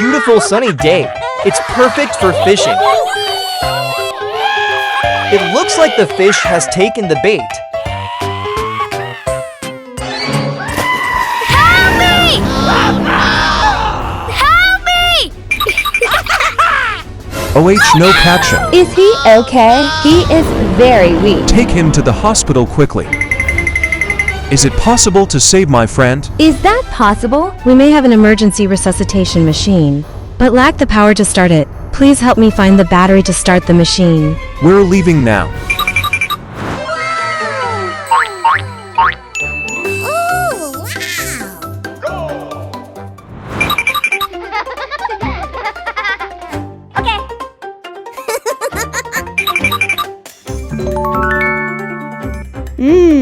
beautiful sunny day. It's perfect for fishing. It looks like the fish has taken the bait. Help me! Help me! OH, no catch. Is he okay? He is very weak. Take him to the hospital quickly. Is it possible to save my friend? Is that possible? We may have an emergency resuscitation machine, but lack the power to start it. Please help me find the battery to start the machine. We're leaving now. No.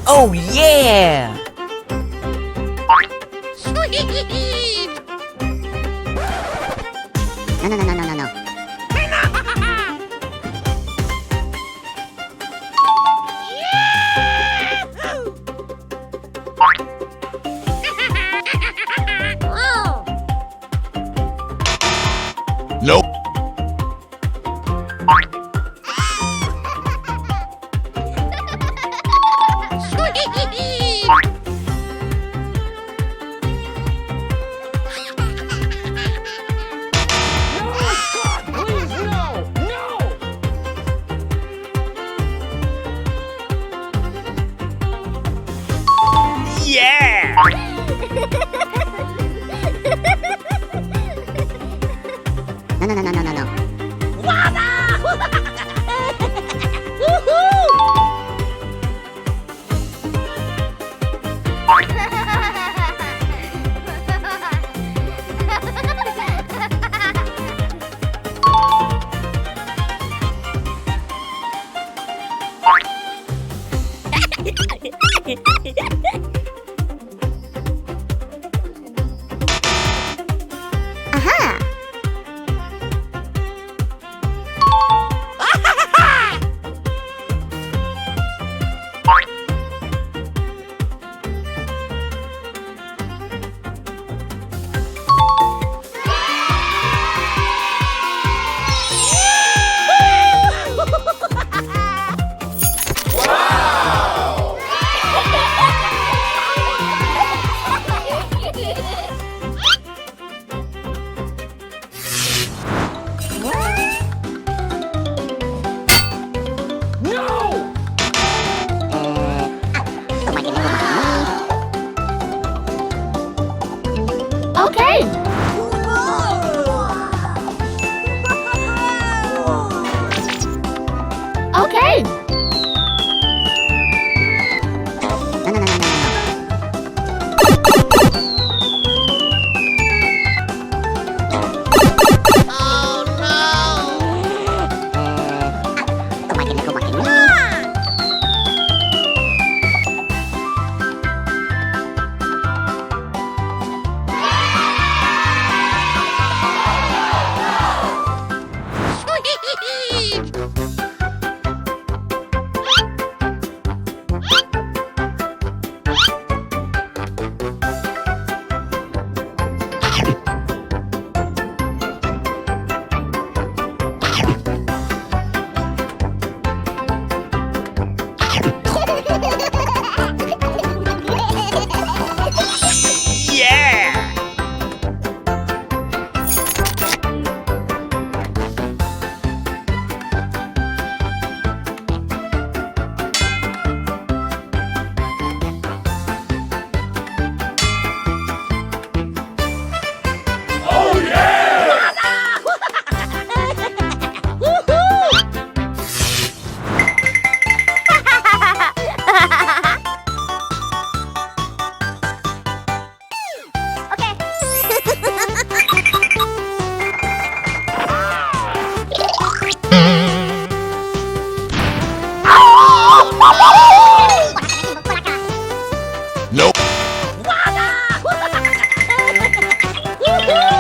Oh yeah! No. Nope. No.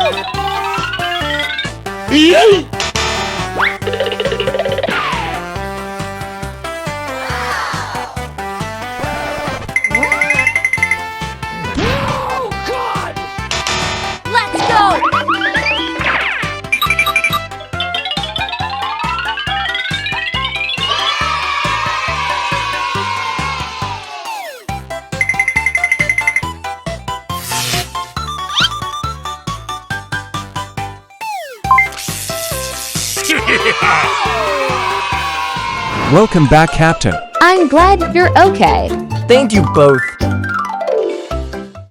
Let's go! Welcome back, Captain. I'm glad you're okay. Thank you both.